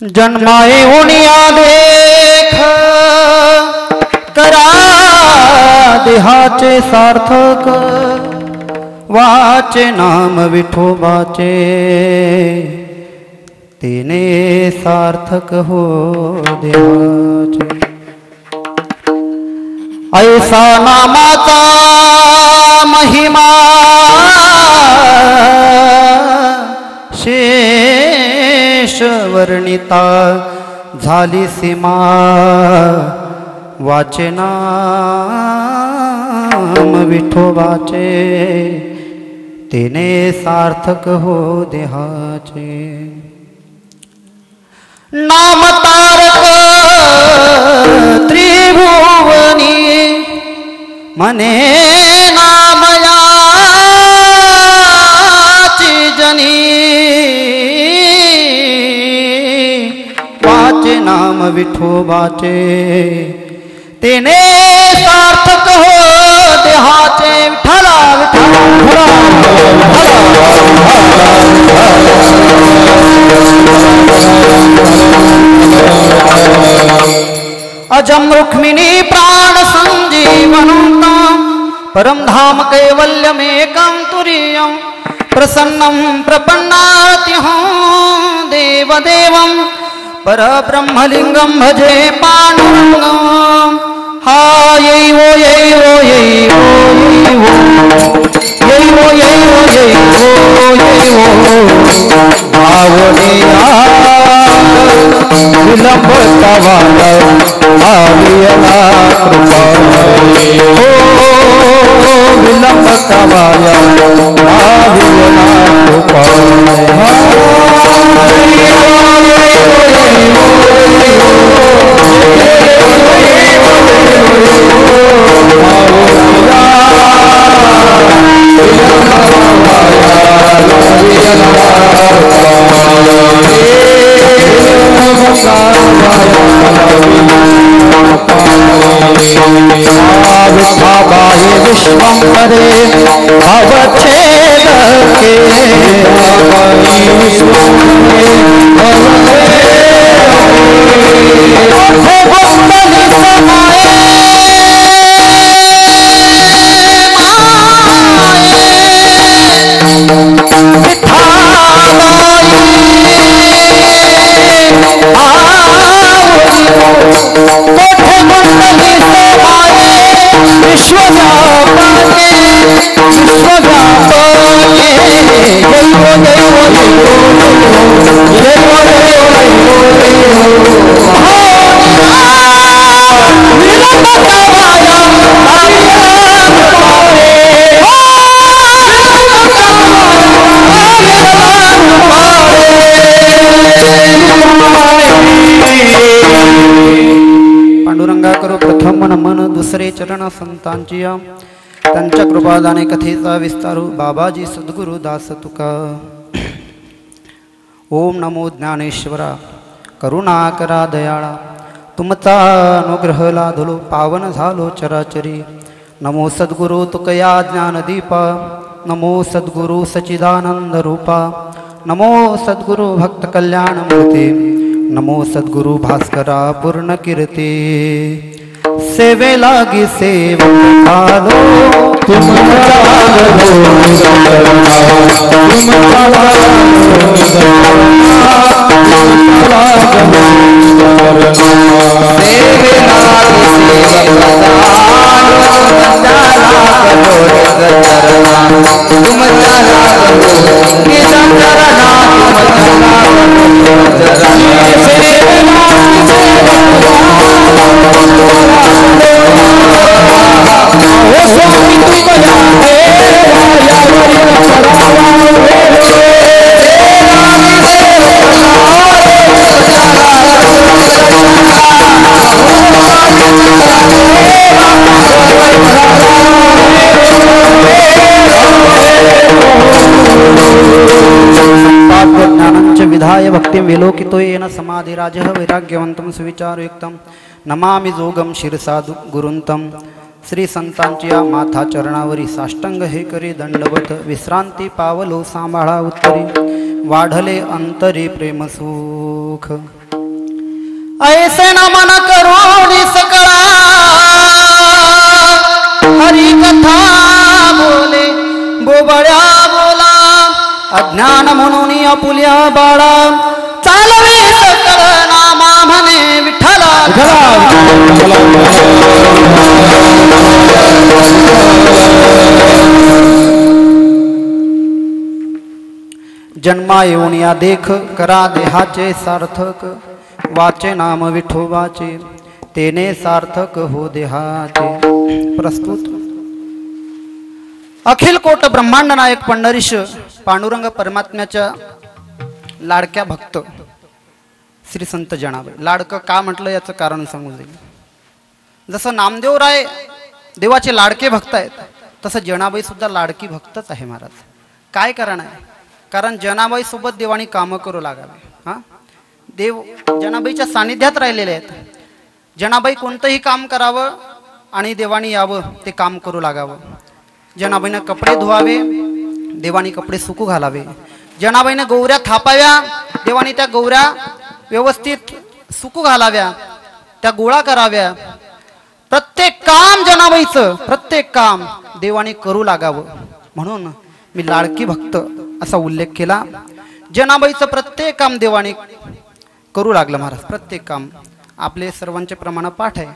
जन्माए उनिया देख करा देहाचे सार्थक वाचे नाम विठोबाचे तिने सार्थक हो देहाचे। ऐसा नामाचा महिमा शेष वर्णिता झाली सीमा वाचे नाम विठोबाचे तिने सार्थक हो देहाचे। नाम तारक त्रिभुवनी मने नामयाची जनी वाचे नाम विठोबाचे तिने सार्थक हो देहाचे। विठ्ठला विठ्ठला अजम रुक्मिणी प्राण संजीवनता परम धाम कैवल्यमेकं तुरीयं प्रसन्नं प्रपन्नात्यहं देवदेवं परब्रह्मलिंगं भजे पाण्डुरंगं। हा यैवो यैवो यैवो यैवो यैवो यैवो यैवो भावनिया विलंब तवाला आवियला कृपा हो विलंब तवाला आवियला कृपा। विश्वाबाहे विश्वंभरे भवच्छेदके पांडुरंगा करो प्रथम नमन दुसरे चरण संतांची त्यांच्या कृपादाने कथेचा विस्तारू बाबाजी सद्गुरु दास तुका। ओम नमो ज्ञानेश्वरा करुणा करा दयाळा तुमचा अनुग्रह लाधलो पावन झालो चराचरी। नमो सद्गुरु तुकया ज्ञानदीपा नमो सद्गुरु सच्चिदानंद रूपा नमो सद्गुरु भक्त कल्याण मूर्ती नमो सद्गुरु भास्करा पूर्ण कीर्ती। सेवे लागी सेवक आलो विधाय भक्तिं विलोकितो येन समाधिराजः वैराग्यवन्तं सुविचारयुक्तं नमामि जोगम शिरसाधु गुरुंतम। श्री संतांच्या माथा चरणावरी साष्टांग हे करी दंडवत विश्रांती पावलो सांभाळा उत्तरी वाढले अंतरी प्रेम सुख ऐसे न मन करोनी सकळा हरी कथा बोले बोबळ्या बोला अज्ञान म्हणून आपुल्या बाळा चालवी सकळ नामा म्हणे विठ्ठला जन्मा येऊन या देख करा देहाचे सार्थक वाचे नाम विठोबाचे तेने सार्थक हो देहाचे। प्रस्तुत अखिल कोट ब्रह्मांड नायक पंढरीश पांडुरंग परमात्म्याच्या लाडक्या भक्त श्री संत जनाबाई। लाडकं का म्हटलं याचं कारण सांगू जाईल। जसं नामदेवराय देवाचे लाडके भक्त आहेत तसं जनाबाई सुद्धा लाडकी भक्तच आहे महाराज। काय कारण आहे? कारण जनाबाई सोबत देवानी कामं करू लागावे। हां, देव जनाबाईच्या सानिध्यात राहिलेले आहेत। जनाबाई कोणतंही काम करावं आणि देवानी यावं ते काम करू लागावं। जनाबाईनं कपडे धुवावे, देवानी कपडे सुकू घालावे। जनाबाईनं गौऱ्या थापाव्या, देवानी त्या गौऱ्या व्यवस्थित सुकू घालाव्या, त्या गोळा कराव्या। प्रत्येक काम जनाबाईचं, प्रत्येक काम देवानी करू लागावं म्हणून मी लाडकी भक्त असा उल्लेख केला। जनाबाईचं प्रत्येक काम देवानी करू लागलं महाराज। प्रत्येक काम आपले सर्वांचे प्रमाण पाठ आहे,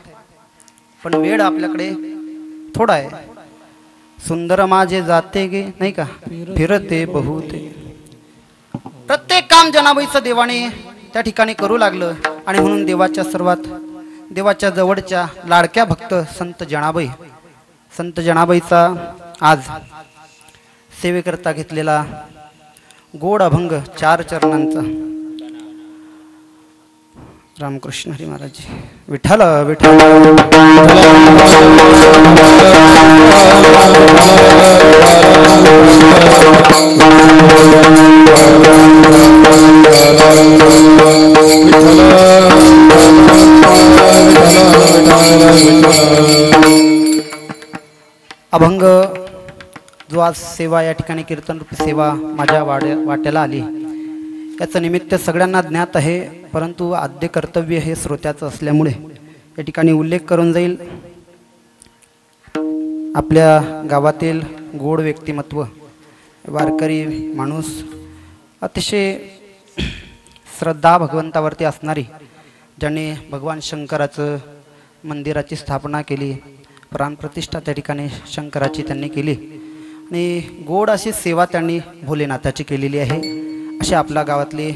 पण वेळ आपल्याकडे थोडा आहे। सुंदर माझे जाते गे नाही का फिरते बहुते। प्रत्येक काम जनाबाईचं देवाने त्या ठिकाणी करू लागलं आणि म्हणून देवाच्या जवळच्या लाडक्या भक्त संत जनाबाईचा आज सेवेकरता घेतलेला गोड अभंग 4 चरणांचा। रामकृष्ण हरी महाराज विठ्ठल विठ्ठल अभंग जो आज सेवा या ठिकाणी कीर्तन रूपी सेवा माझ्या वाट्याला आली याचं निमित्त सगळ्यांना ज्ञात आहे, परंतु आद्य कर्तव्य हे श्रोत्याचं असल्यामुळे या ठिकाणी उल्लेख करून जाईल। आपल्या गावातील गोड व्यक्तिमत्व, वारकरी माणूस, अतिशय श्रद्धा भगवंतावरती असणारी, ज्यांनी भगवान शंकराचं मंदिराची स्थापना केली, प्राणप्रतिष्ठा त्या ठिकाणी शंकराची त्यांनी केली आणि गोड अशी सेवा त्यांनी भोलेनाथाची केलेली आहे। अशा आपल्या गावातले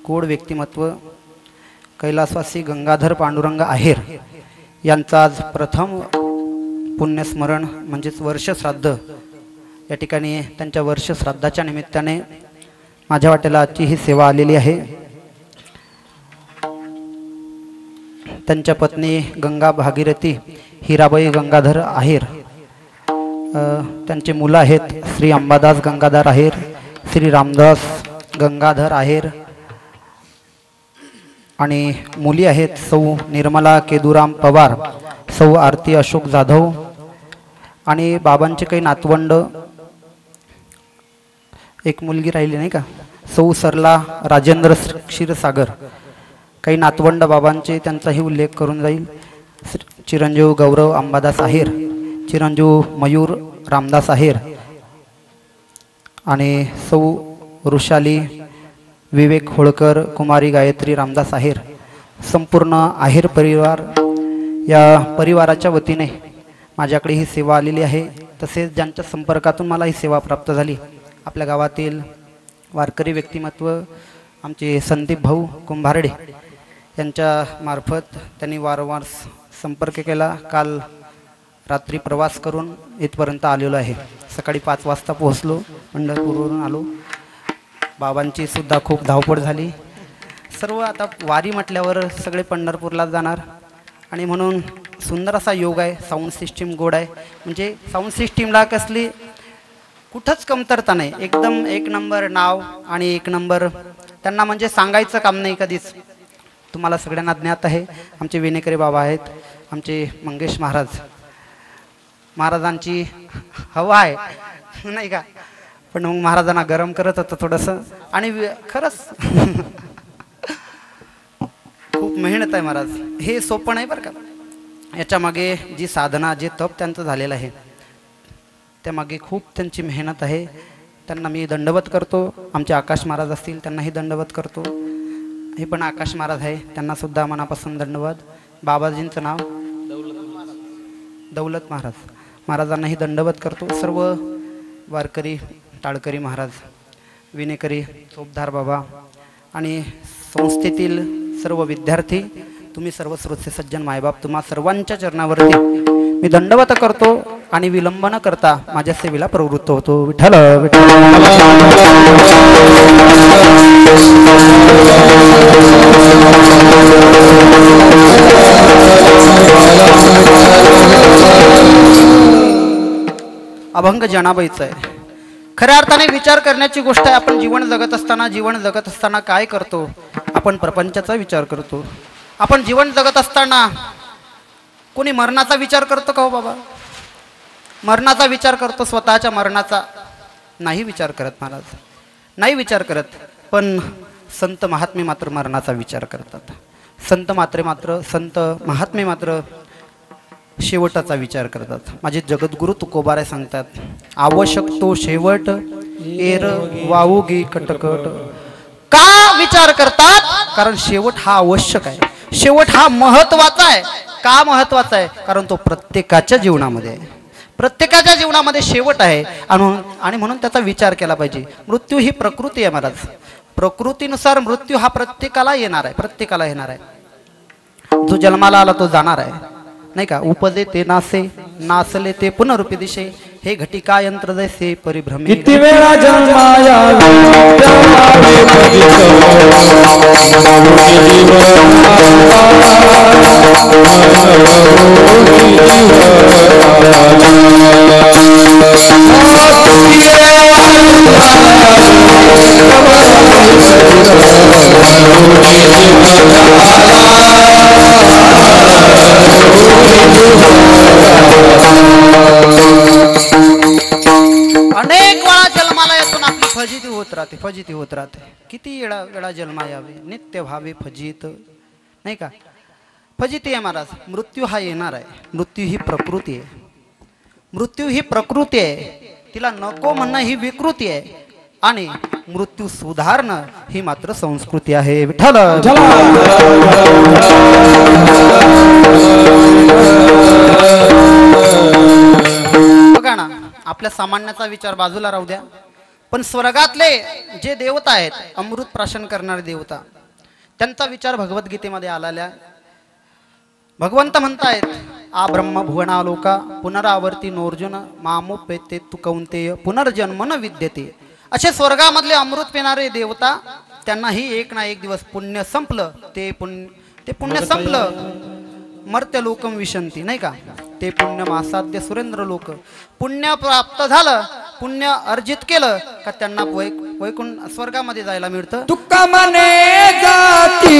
गोड व्यक्तिमत्व कैलासवासी गंगाधर पांडुरंग आहेर यांचा आज प्रथम पुण्यस्मरण म्हणजेच वर्षश्राद्ध या ठिकाणी त्यांच्या वर्षश्राद्धाच्या निमित्ताने माझ्या वाट्याला आजची ही सेवा आलेली आहे। त्यांच्या पत्नी गंगा भागीरथी हिराबाई गंगाधर आहेर, त्यांचे मुलं आहेत श्री अंबादास गंगाधर आहेर, श्री रामदास गंगाधर आहेर आणि मुली आहेत सौ निर्मला केदुराम पवार, सौ आरती अशोक जाधव आणि बाबांचे काही नातवंड, एक मुलगी राहिली नाही का सौ सरला राजेंद्र क्षीरसागर, काही नातवंड बाबांचे त्यांचाही उल्लेख करून जाईल। चिरंजीव गौरव अंबादास आहेर, चिरंजीव मयूर रामदास आहेर आणि सौ वृषाली विवेक होळकर, कुमारी गायत्री रामदास आहेर, संपूर्ण आहेर परिवार या परिवाराच्या वतीने माझ्याकडे ही सेवा आलेली आहे। तसेच ज्यांच्या संपर्कातून मला ही सेवा प्राप्त झाली, आपल्या गावातील वारकरी व्यक्तिमत्व आमचे संदीप भाऊ कुंभारडे यांच्या मार्फत त्यांनी वारंवार संपर्क केला। काल रात्री प्रवास करून इथपर्यंत आलेलो आहे। सकाळी 5 वाजता पोहोचलो, पंढरपूरवरून आलो। बाबांची सुद्धा खूप धावपळ झाली। सर्व आता वारी म्हटल्यावर सगळे पंढरपूरला जाणार आणि म्हणून सुंदर असा योग आहे। साऊंड सिस्टीम गोड आहे, म्हणजे साऊंड सिस्टीमला कसली कुठंच कमतरता नाही, एकदम 1 नंबर नाव आणि 1 नंबर त्यांना, म्हणजे सांगायचं काम नाही कधीच। तुम्हाला सगळ्यांना ज्ञात आहे आमचे वेणेकरी बाबा आहेत, आमचे मंगेश महाराजांची हवा आहे नाही का, पण मग महाराजांना गरम करत होतं थोडंसं. आणि खरंच खूप मेहनत आहे महाराज, हे सोपं नाही बरं का. याच्या मागे जी साधना, जे तप त्यांचं झालेलं आहे, त्यामागे खूप त्यांची मेहनत आहे. त्यांना मी दंडवत करतो. आमचे आकाश महाराज असतील त्यांनाही दंडवत करतो. हे पण आकाश महाराज आहे, त्यांना सुद्धा मनापासून दंडवत. बाबाजींचं नाव दौलत महाराज, महाराजांनाही दंडवत करतो. सर्व वारकरी, टाळकरी महाराज, विनेकरी, चोपदार बाबा आणि संस्थेतील सर्व विद्यार्थी, तुम्ही सर्व श्रोते सज्जन मायबाप, तुम्हा सर्वांच्या चरणावरती मी दंडवत करतो आणि विलंब न करता माझ्या सेवेला प्रवृत्त होतो. विठ्ठल अभंग जनाबाईचा आहे. खऱ्या अर्थाने विचार करण्याची गोष्ट आहे. आपण जीवन जगत असताना काय करतो? आपण प्रपंचाचा विचार करतो. आपण जीवन जगत असताना कोणी मरणाचा विचार करतो का हो बाबा? मरणाचा विचार करतो, स्वतःच्या मरणाचा नाही विचार करत महाराज, नाही विचार करत. पण संत महात्मे मात्र मरणाचा विचार करतात. संत महात्मे मात्र शेवटाचा विचार करतात. माझे जगद्गुरु तुकोबाराय सांगतात, आवश्यक तो शेवट एरवाऊगी कटकट. का विचार करतात? कारण शेवट हा आवश्यक आहे, शेवट हा महत्वाचा आहे. का महत्वाचा आहे? कारण तो प्रत्येकाच्या जीवनामध्ये आहे, प्रत्येकाच्या जीवनामध्ये शेवट आहे. आणि म्हणून त्याचा विचार केला पाहिजे. मृत्यू ही प्रकृती आहे महाराज, प्रकृतीनुसार मृत्यू हा प्रत्येकाला येणार आहे, प्रत्येकाला येणार आहे. जो जन्माला आला तो जाणार आहे, नाही का? उपजे ते नासे, नासले ते पुनरुपी दिशे, हे घटिका यंत्र जैसे परिभ्रमे. किती वेळा जन्माया अनेक वेळा जन्माला येतो ना, आपली फजिती होत राहते. किती वेळा जन्मा यावे, नित्य भावे फजित, नाही का? फजिती आहे महाराज. मृत्यू हा येणार आहे. मृत्यू ही प्रकृती आहे, मृत्यू ही प्रकृती आहे. तिला नको म्हणणं ही विकृती आहे आणि मृत्यू सुधारणं ही मात्र संस्कृती आहे. विठ्ठल बघा ना, आपल्या सामान्याचा विचार बाजूला राहू द्या, पण स्वर्गातले जे देवता आहेत, अमृत प्राशन करणारे देवता, त्यांचा विचार भगवद्गीतेमध्ये आलेला. भगवंत म्हणतायत, आ ब्रह्म भुवनालोका पुनरावर्ती नोर्जुन मामोपेते तु कौंतेय पुनर्जन्म न विद्यते. असे स्वर्गामधले अमृत पिणारे देवता, त्यांनाही एक ना एक दिवस पुण्य संपलं, ते पुण्य संपलं, मर्त्य लोकम विशंती, नाही का? ते पुण्य मासाद्य सुरेंद्र लोक. पुण्य प्राप्त झालं, पुण्य अर्जित केलं का त्यांना वैकुंठ स्वर्गामध्ये जायला मिळतं. तुका मने जाती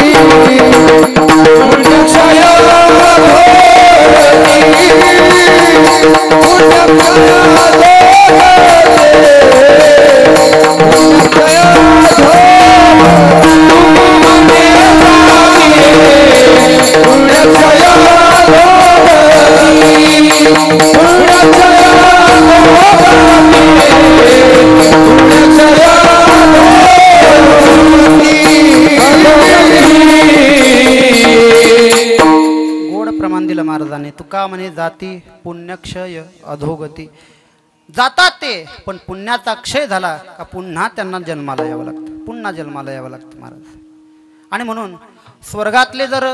गोड प्रमाण दिलं महाराजांनी. तुका म्हणे जाती पुण्यक्षय अधोगती. जातात ते, पण पुण्याचा क्षय झाला का पुन्हा त्यांना जन्माला यावं लागतं, पुन्हा जन्माला यावं लागतं महाराज. आणि म्हणून स्वर्गातले जर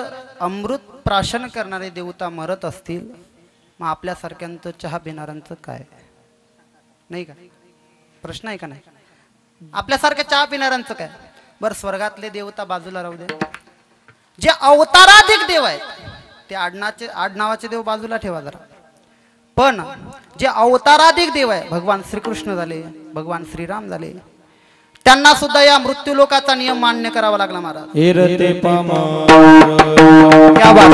अमृत प्राशन करणारे देवता मरत असतील, मग आपल्यासारख्यांचं चहा पिणाऱ्यांचं काय? नाही का? प्रश्न आहे का नाही? आपल्यासारख्या चहा पिणाऱ्यांचं काय? बरं, स्वर्गातले देवता बाजूला राहू द्या, जे अवताराधिक देव आहेत, ते आडनावाचे देव बाजूला ठेवा जरा. पण जे अवताराधिक देव आहे, भगवान श्रीकृष्ण झाले, भगवान श्रीराम झाले, त्यांना सुद्धा या मृत्यू लोकाचा नियम मान्य करावा लागला महाराज. क्या बात.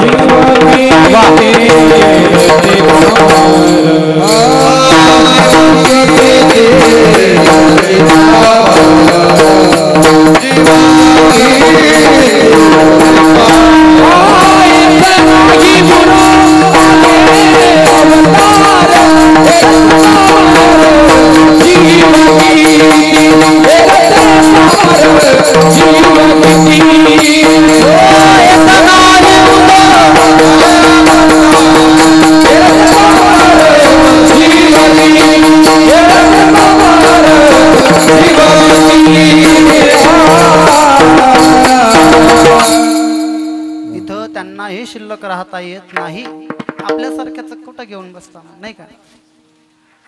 इथं त्यांना हे शिल्लक राहता येत नाही, आपल्यासारख्याच कुठं घेऊन बसता नाही का?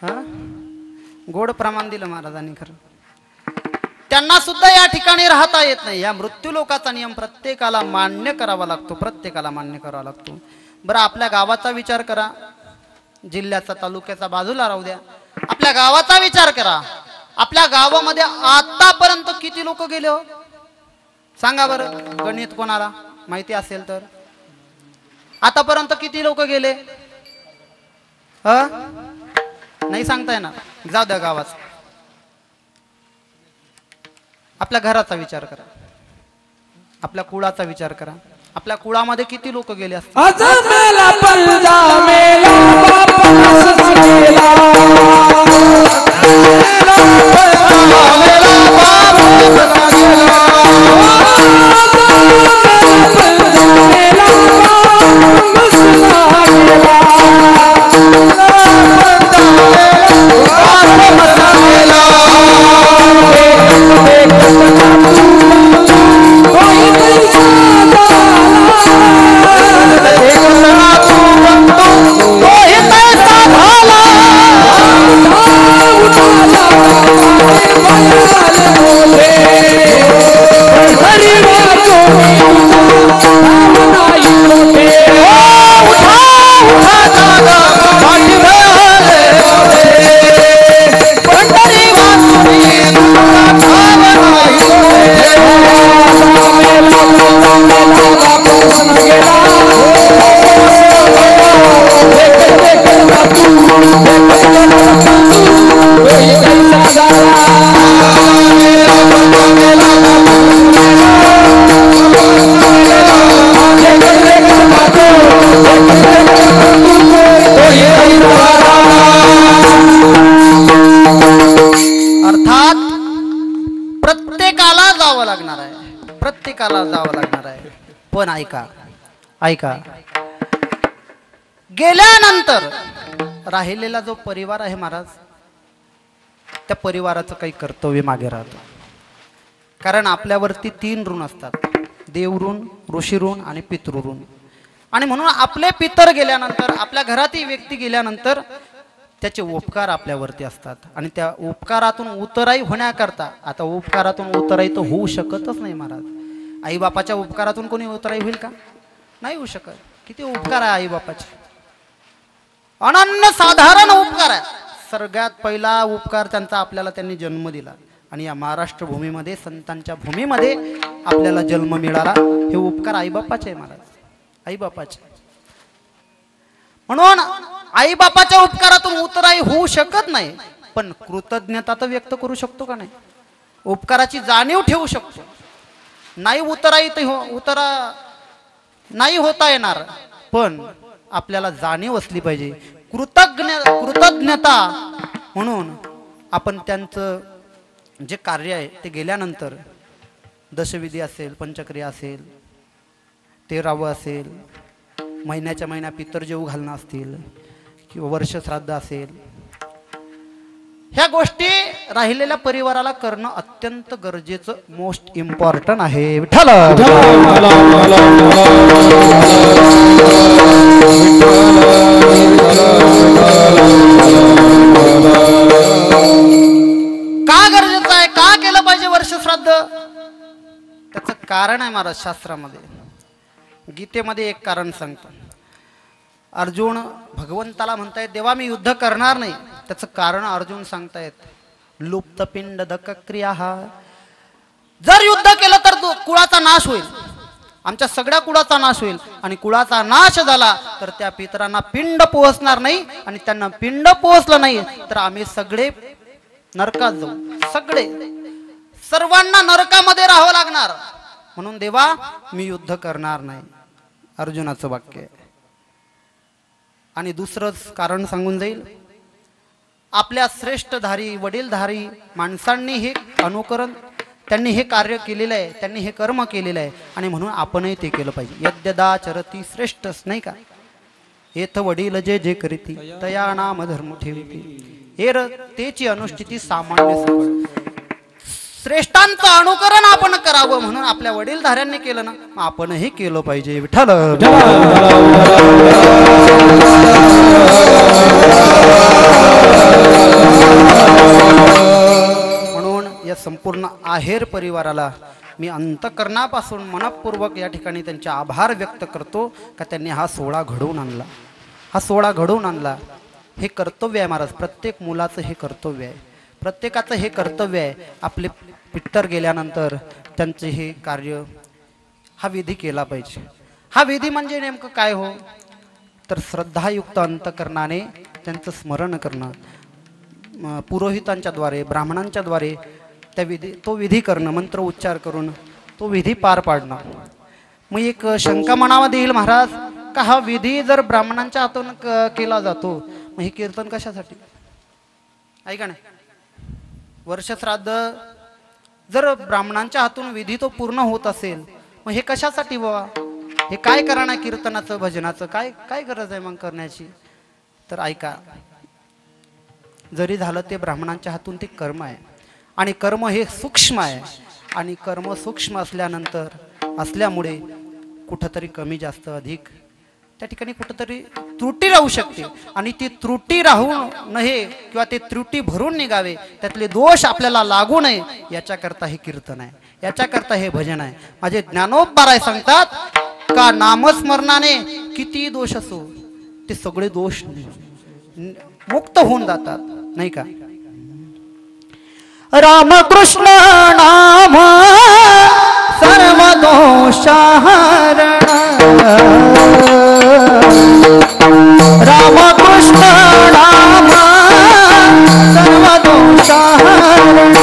हा, गोड प्रमाण दिलं महाराजांनी खरं. त्यांना सुद्धा या ठिकाणी राहता येत नाही. या मृत्यू लोकाचा नियम प्रत्येकाला मान्य करावा लागतो, प्रत्येकाला मान्य करावा लागतो. बरं, आपल्या गावाचा विचार करा, जिल्ह्याचा तालुक्याचा बाजूला राहू द्या, आपल्या गावाचा विचार करा. आपल्या गावामध्ये आतापर्यंत किती लोक गेले हो सांगा बरं, गणित कोणाला माहिती असेल तर. आतापर्यंत किती लोक गेले? नाही सांगता येणार, जाऊ द्या गावाचा. आपल्या घराचा विचार करा, आपल्या कुळाचा विचार करा. आपल्या कुळामध्ये किती लोक गेले असतात? आज मेला पंजा मेला बापास गेला, प्रत्येकाला जावं लागणार आहे. पण ऐका ऐका, गेल्यानंतर राहिलेला जो परिवार आहे महाराज, त्या परिवाराचं काही कर्तव्य मागे राहतं. कारण आपल्यावरती 3 ऋण असतात, देवऋण, ऋषीऋण आणि पितृऋण. आणि म्हणून आपले पितर गेल्यानंतर, आपल्या घरातील व्यक्ती गेल्यानंतर त्याचे उपकार आपल्यावरती असतात. आणि त्या उपकारातून उतराई होण्याकरता, आता उपकारातून उतराई तर होऊ शकतच नाही महाराज. आई बापाच्या उपकारातून कोणी उतराई होईल का? नाही होऊ शकत. किती उपकार आहे आई बापाचे, अनन्य साधारण उपकार आहे. सगळ्यात पहिला उपकार त्यांचा आपल्याला त्यांनी जन्म दिला, आणि या महाराष्ट्र भूमीमध्ये, संतांच्या भूमीमध्ये आपल्याला जन्म मिळाला. हे उपकार आई बापाचे आहे महाराज, आई बापाचे. म्हणून आई बापाच्या उपकारातून उतराई होऊ शकत नाही, पण कृतज्ञता तर व्यक्त करू शकतो का नाही? उपकाराची जाणीव ठेवू शकतो. नाही उतराई उतरा नाही होता येणार, पण आपल्याला जाणीव असली पाहिजे, कृतज्ञता. म्हणून आपण त्यांचं जे कार्य आहे ते गेल्यानंतर दशविधी असेल, पंचक्रिया असेल, 13वं असेल, महिन्याच्या महिन्या पितर जेवू घालणं असतील, किंवा वर्ष श्राद्ध असेल, ह्या गोष्टी राहिलेल्या परिवाराला करणं अत्यंत गरजेचं, मोस्ट इम्पॉर्टंट आहे. विठ्ठल का गरजेचं आहे, का केलं पाहिजे वर्ष श्राद्ध? त्याचं कारण आहे महाराज शास्त्रामध्ये. गीतेमध्ये एक कारण सांगतो. अर्जुन भगवंताला म्हणतायत, देवा मी युद्ध करणार नाही. त्याचं कारण अर्जुन सांगतायत, लुप्त पिंड दक क्रिया. जर युद्ध केलं तर कुळाचा नाश होईल, आमच्या सगळ्या कुळाचा नाश होईल आणि कुळाचा नाश झाला तर त्या पितरांना पिंड पोहोचणार नाही आणि त्यांना पिंड पोहोचलं नाही तर आम्ही सगळे नरकात जाऊ सगळे सर्वांना नरकामध्ये राहावं लागणार म्हणून देवा मी युद्ध करणार नाही अर्जुनाचं वाक्य आणि दुसरंच कारण सांगून जाईल आपल्या श्रेष्ठधारी वडीलधारी माणसांनी हे अनुकरण त्यांनी हे कार्य केलेलं आहे त्यांनी हे कर्म केलेलं आहे आणि म्हणून आपणही ते केलं पाहिजे यद्यदा चरती श्रेष्ठच नाही का येथ वडील जे जे करीती तया नाम धर्म ठेविती हे तेची अनुष्ठिती सामान्य सकळ श्रेष्ठांचं अनुकरण आपण करावं म्हणून आपल्या वडीलधाऱ्यांनी केलं ना मग आपणही केलं पाहिजे विठ्ठल म्हणून या संपूर्ण आहेर परिवाराला मी अंतकरणापासून मनपूर्वक या ठिकाणी त्यांचे आभार व्यक्त करतो का त्यांनी हा सोहळा घडवून आणला हा सोहळा घडवून आणला हे कर्तव्य आहे महाराज प्रत्येक मुलाचं हे कर्तव्य आहे प्रत्येकाचं हे कर्तव्य आहे आपले पितर गेल्यानंतर त्यांचे हे कार्य हा विधी केला पाहिजे हा विधी म्हणजे नेमकं काय हो तर श्रद्धायुक्त अंतकरणाने त्यांचं स्मरण करणं पुरोहितांच्या द्वारे ब्राह्मणांच्या द्वारे त्या तो विधी करणं मंत्र उच्चार करून तो विधी पार पाडणं मग एक शंका मनामध्ये येईल महाराज का हा विधी जर ब्राह्मणांच्या हातून केला जातो मग हे कीर्तन कशासाठी ऐका ना वर्षश्राद्ध जर ब्राह्मणांच्या हातून विधी तो पूर्ण होत असेल मग हे कशासाठी बाबा हे काय करणार कीर्तनाचं भजनाचं काय काय गरज आहे मग करण्याची तर ऐका जरी झालं ते ब्राह्मणांच्या हातून ते कर्म आहे आणि कर्म हे सूक्ष्म आहे आणि कर्म सूक्ष्म असल्यामुळे कुठंतरी कमी जास्त अधिक त्या ठिकाणी कुठंतरी त्रुटी राहू शकते आणि ती त्रुटी राहू नये किंवा ते त्रुटी भरून निघावे त्यातले दोष आपल्याला लागू नये याच्याकरता हे कीर्तन आहे याच्याकरता हे भजन आहे माझे ज्ञानोबराय सांगतात का नामस्मरणाने किती दोष असो ते सगळे दोष मुक्त होऊन जातात नाही का रामकृष्ण नाम सर्व दोषहरण रामकृष्ण नाम सर्व दोषहरण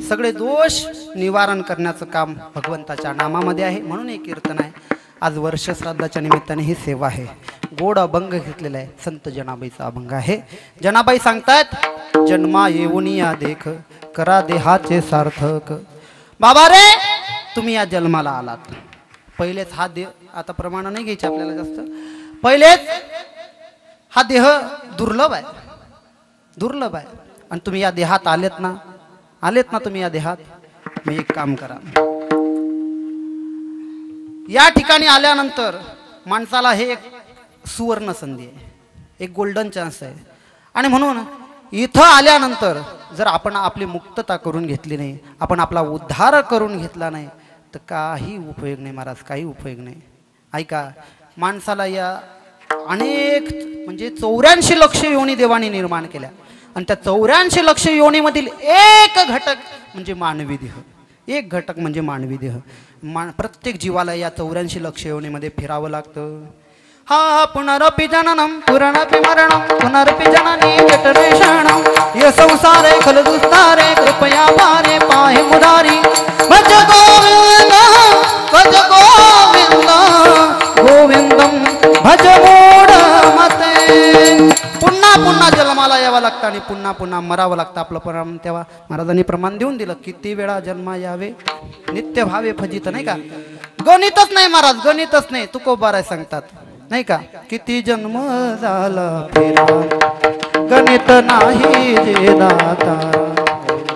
सगळे दोष निवारण करण्याचं काम भगवंताच्या नामामध्ये आहे म्हणून हे कीर्तन आहे आज वर्ष श्राद्धाच्या निमित्ताने ही सेवा आहे गोड अभंग घेतलेला आहे संत जनाबाईचा अभंग आहे जनाबाई सांगतात जन्मा येऊन या देख करा देहाचे सार्थक बाबा रे तुम्ही या जन्माला आलात पहिलेच हा देह आता प्रमाण नाही घ्यायचे आपल्याला जास्त पहिलेच हा देह दुर्लभ आहे आणि तुम्ही या देहात आलेत ना तुम्ही या देहात मी एक काम करा या ठिकाणी आल्यानंतर माणसाला हे एक सुवर्ण संधी आहे एक गोल्डन चान्स आहे आणि म्हणून इथं आल्यानंतर जर आपण आपली मुक्तता करून घेतली नाही आपण आपला उद्धार करून घेतला नाही तर काही उपयोग नाही महाराज काही उपयोग नाही ऐका माणसाला या अनेक म्हणजे 84 लक्ष योनी देवाने निर्माण केल्या आणि त्या 84 लक्ष योनीमधील एक घटक म्हणजे मानवी देह एक घटक म्हणजे मानवी देह प्रत्येक जीवाला या 84 लक्ष योनीमध्ये फिरावं लागतं हा पुनरपि जननम पुनरपि मरणम पुनरपि जननी जठरेषणम ये संसारे खल दुस्तारे कृपया पारे पाहे मुरारी भज गोविंद गोविंदम भज मूढ मते जन्माला यावं लागतं आणि पुन्हा पुन्हा मरावं लागतं. आपलं प्रमाण तेव्हा महाराजांनी प्रमाण देऊन दिलं, किती वेळा जन्मा यावे नित्य भावे फजित, नाही का? गणितच नाही महाराज, गणितच नाही. तुकोबाराय सांगतात नाही का, किती जन्म झाला फिरा गणित नाही जे दाता,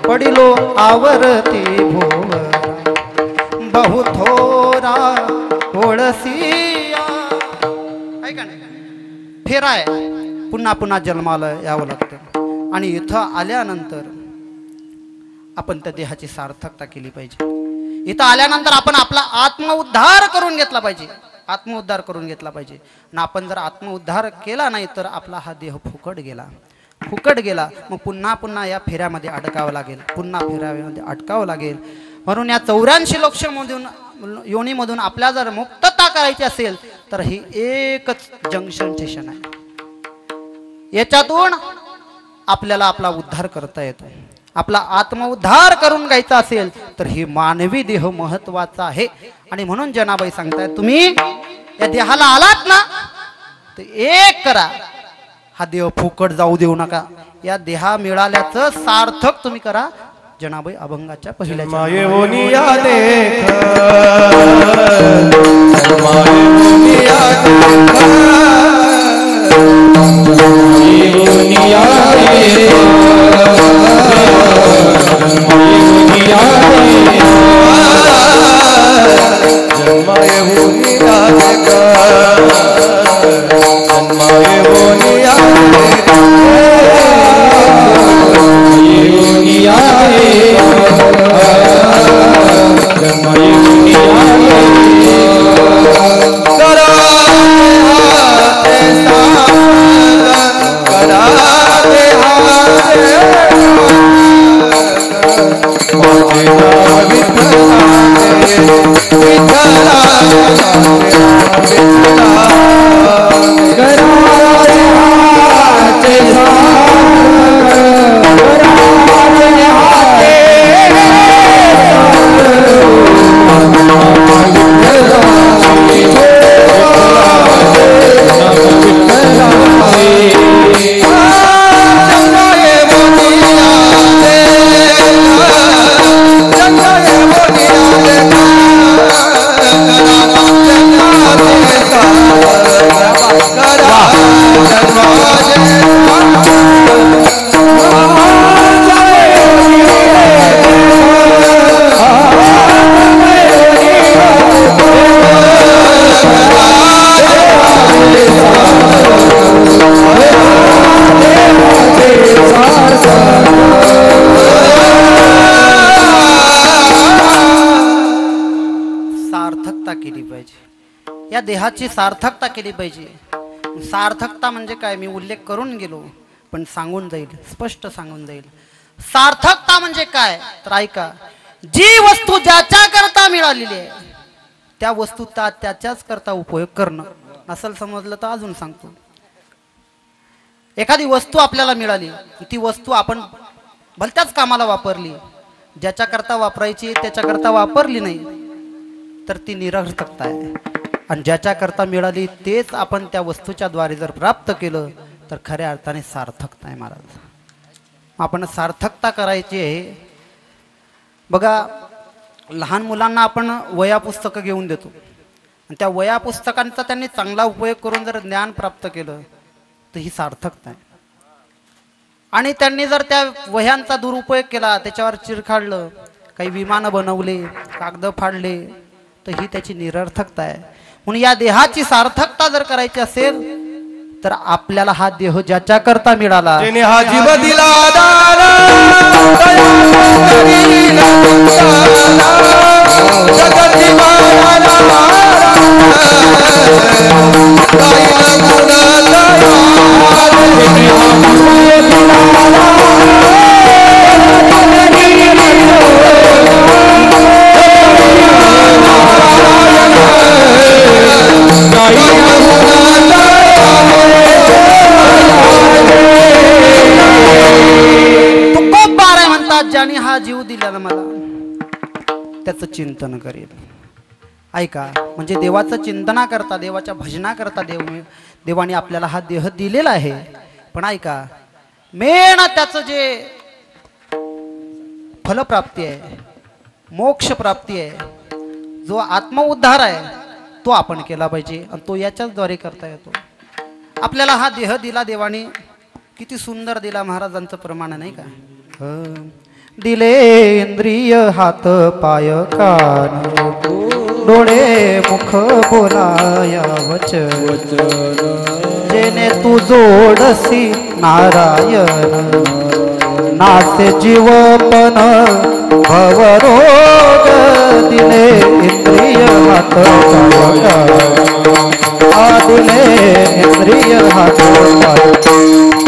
पडिलो आवर्ती भोव बहु थोरा ओळसिया. ऐका नाही, फेरा आहे, पुन्हा पुन्हा जन्माला यावं लागतं. आणि इथं आल्यानंतर आपण त्या देहाची सार्थकता केली पाहिजे. इथं आल्यानंतर आपण आपला आत्मउद्धार करून घेतला पाहिजे, आत्मउद्धार करून घेतला पाहिजे. आणि आपण जर आत्मउद्धार केला नाही तर आपला हा देह फुकट गेला, फुकट गेला. मग पुन्हा पुन्हा या फेऱ्यामध्ये अडकावं लागेल, पुन्हा फेऱ्यामध्ये अटकावं लागेल. म्हणून या 84 लक्षमधून योनीमधून आपल्या जर मुक्तता करायची असेल तर ही एकच जंक्शन स्टेशन आहे. याच्यातून आपल्याला आपला उद्धार करता येतो. आपला आत्मउद्धार करून घ्यायचा असेल तर ही मानवी देह महत्वाचा आहे. आणि म्हणून जनाबाई सांगताय, तुम्ही या देहाला आलात ना तर एक करा, हा देह फुकट जाऊ देऊ नका. या देहा मिळाल्याचं सार्थक तुम्ही करा. जनाबाई अभंगाच्या पहिल्या या देहाची सार्थकता केली पाहिजे. सार्थकता म्हणजे काय, मी उल्लेख करून गेलो पण सांगून जाईल, स्पष्ट सांगून जाईल. सार्थकता म्हणजे काय तर ऐका, जी वस्तू ज्याच्या करता मिळालेली आहे त्या वस्तूचा त्याच्याच करता उपयोग करणं. नसल समजलं तर अजून सांगतो. एखादी वस्तू आपल्याला मिळाली, ती वस्तू आपण भलत्याच कामाला वापरली, ज्याच्या करता वापरायची त्याच्या करता वापरली नाही तर ती निरर्थकता आहे. आणि ज्याच्या करता मिळाली तेच आपण त्या वस्तूच्या द्वारे जर प्राप्त केलं तर खऱ्या अर्थाने सार्थकता आहे महाराज. आपण सार्थकता करायची आहे. बघा, लहान मुलांना आपण वह्या पुस्तकं घेऊन देतो आणि त्या वह्या पुस्तकांचा त्यांनी चांगला उपयोग करून जर ज्ञान प्राप्त केलं तर ही सार्थकता आहे. आणि त्यांनी जर त्या वह्यांचा दुरुपयोग केला, त्याच्यावर चिरखाडलं, काही विमानं बनवले, कागद फाडले तर ही त्याची निरर्थकता आहे. म्हणून या देहाची सार्थकता जर करायची असेल तर आपल्याला हा देह ज्याच्या करता मिळाला, त्याने हा जीव दिला दान, जगती मायाला ज्याने हा जीव दिला मला त्याचं चिंतन करेल. ऐका, म्हणजे देवाचं चिंतना करता, देवाच्या भजना करता देवाने आपल्याला हा देह दिलेला आहे. पण ऐका, मेन त्याचं जे फलप्राप्ती आहे, मोक्ष प्राप्ती आहे, जो आत्मउद्धार आहे तो आपण केला पाहिजे आणि तो याच्याच द्वारे करता येतो. आपल्याला हा देह दिला देवाने, किती सुंदर दिला, महाराजांचं प्रमाण नाही का. दिले इंद्रिय हात पाय कान डोळे मुख बोलाया वचन जेने तू जोडसी नारायण नासे जीवपन भवरोग. दिले इंद्रिय हात पाय कान दिले इंद्रिय हात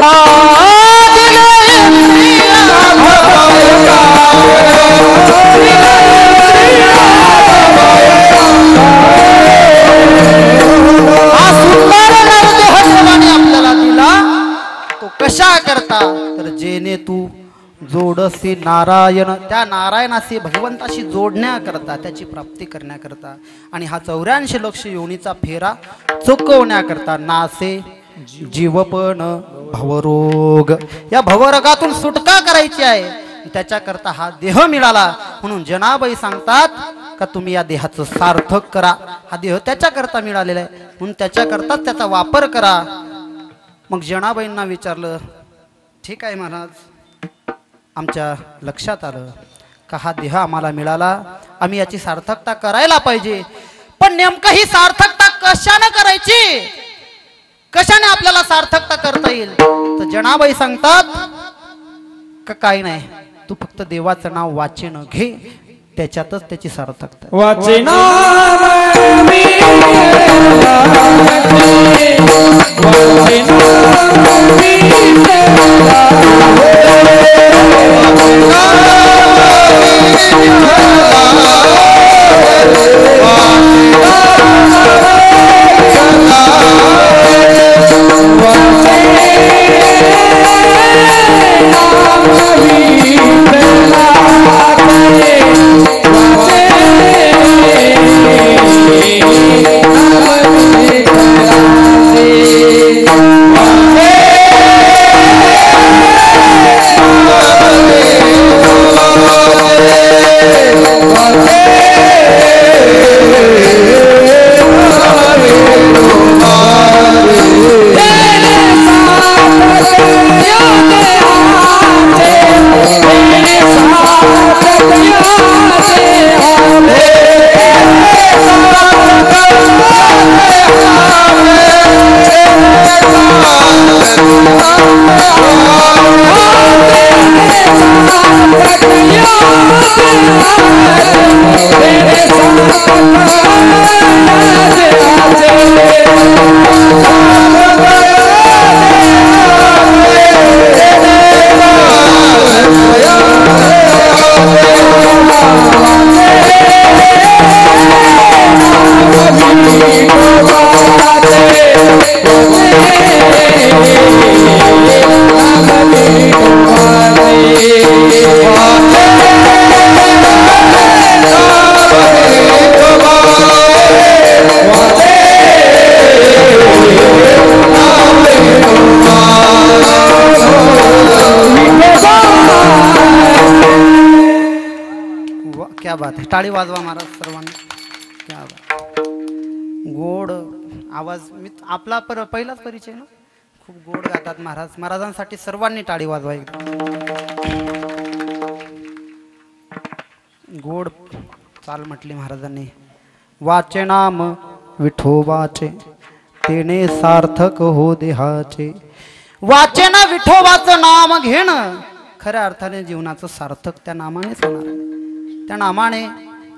पाय आपल्याला दिला तो कशा करता तर जेने तू जोडसी नारायण, त्या नारायणाशी भगवंताशी जोडण्याकरता, त्याची प्राप्ती करण्याकरता आणि हा 84 लक्ष योनीचा फेरा चुकवण्याकरता. नासे जीवपण भवरोग, या भवरोगातून सुटका करायची आहे, त्याच्याकरता हा देह मिळाला. म्हणून जनाबाई सांगतात का तुम्ही या देहाचं सार्थक करा. हा देह त्याच्याकरता मिळालेला आहे म्हणून त्याच्याकरताच त्याचा वापर करा. मग जनाबाईंना विचारलं, ठीक आहे महाराज, आमच्या लक्षात आलं का हा देह आम्हाला मिळाला, आम्ही याची सार्थकता करायला पाहिजे, पण नेमकं ही सार्थकता कशाने करायची, कशाने आपल्याला सार्थकता करता येईल. तर जनाबाई सांगतात का काही नाही, तू फक्त देवाचं नाव वाचन घे, त्याच्यातच त्याची सार्थकता. वाचना क्या बात है, टाळी वाजवा महाराज सर्वांनी. क्या बात, गोड आवाज. मी आपला पहिलाच परिचय ना, खूप गोड गातात महाराज. महाराजांसाठी सर्वांनी टाळी वाजवा. गोड चाल म्हटली महाराजांनी. वाचे नाम विठोबाचे तेने सार्थक हो देहाचे. वाचे ना विठोबाचं नाम घेणं खऱ्या अर्थाने जीवनाचं सार्थक त्या नामानेच होणार आहे. त्या नामाने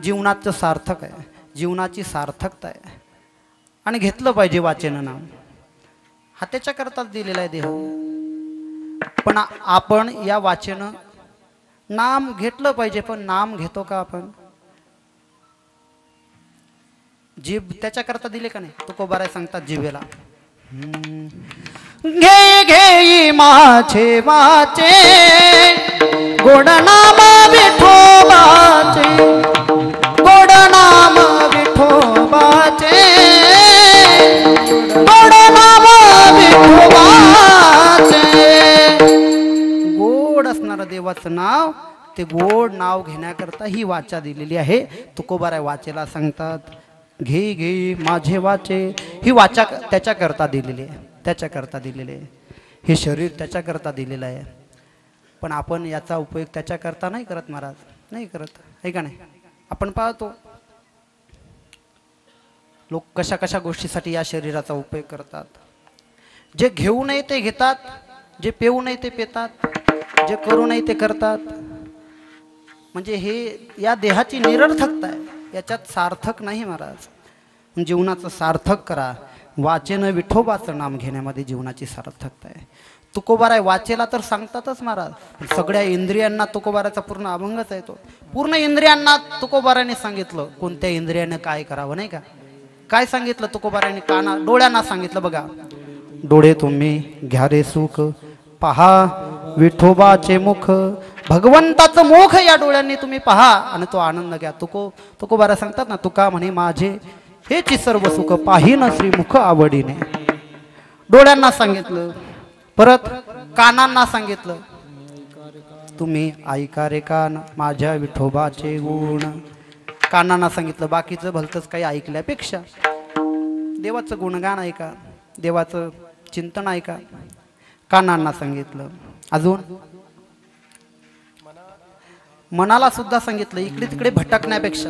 जीवनाचं सार्थक आहे, जीवनाची सार्थकता आहे आणि घेतलं पाहिजे वाचन नाम. हा त्याच्याकरताच दिलेला आहे देह. पण आपण या वाचन नाम घेतलं पाहिजे, पण नाम घेतो का आपण? जीभ त्याच्याकरता दिले का नाही? तुकोबाराय सांगतात जिभेला घे घे माझे वाचे गोड नाम विठोबाचे, गोड नाम विठोबाचे, गोड नाम विठोबाचे. म्हटलं देवाचं नाव ते गोड नाव घेण्याकरता ही वाचा दिलेली आहे. तुकोबाराय वाचेला सांगतात घे घे माझे वाचे. ही वाचा त्याच्याकरता दिलेली आहे, त्याच्याकरता दिलेली आहे. हे शरीर त्याच्याकरता दिलेलं आहे. पण आपण याचा उपयोग त्याच्याकरता नाही करत महाराज, नाही करत आहे का नाही. आपण पाहतो लोक कशा कशा गोष्टीसाठी या शरीराचा उपयोग करतात. जे घेऊ नये ते घेतात, जे पेऊ नये ते पेतात, जे करू नये ते करतात. म्हणजे हे या देहाची निरर्थकता आहे, याच्यात सार्थक नाही महाराज. जीवनाचं सार्थक करा. वाचेनं विठोबाचं नाम घेण्यामध्ये जीवनाची सार्थकता आहे. तुकोबाराय वाचेला तर सांगतातच महाराज. सगळ्या इंद्रियांना तुकोबाराचा पूर्ण अभंगच आहे तो. पूर्ण इंद्रियांना तुकोबाराने सांगितलं कोणत्या इंद्रियाने काय करावं नाही का. काय सांगितलं तुकोबाराने? डोळ्यांना सांगितलं बघा, डोळे तुम्ही घ्या रे सुख पहा विठोबाचे मुख. भगवंताचं मुख या डोळ्यांनी तुम्ही पहा आणि तो आनंद घ्या. तुकोबारा सांगतात ना, तुका म्हणे माझे हेची सर्व सुख पाहिन श्रीमुख आवडीने. डोळ्यांना सांगितलं. परत कानांना सांगितलं, तुम्ही ऐका रे कान माझ्या विठोबाचे गुण. कानांना सांगितलं बाकीचं भलतंच काही ऐकल्यापेक्षा देवाचं गुणगान ऐका, देवाचं चिंतन ऐका. कानांना सांगितलं. अजून मनाला सुद्धा सांगितलं इकडे तिकडे भटकण्यापेक्षा.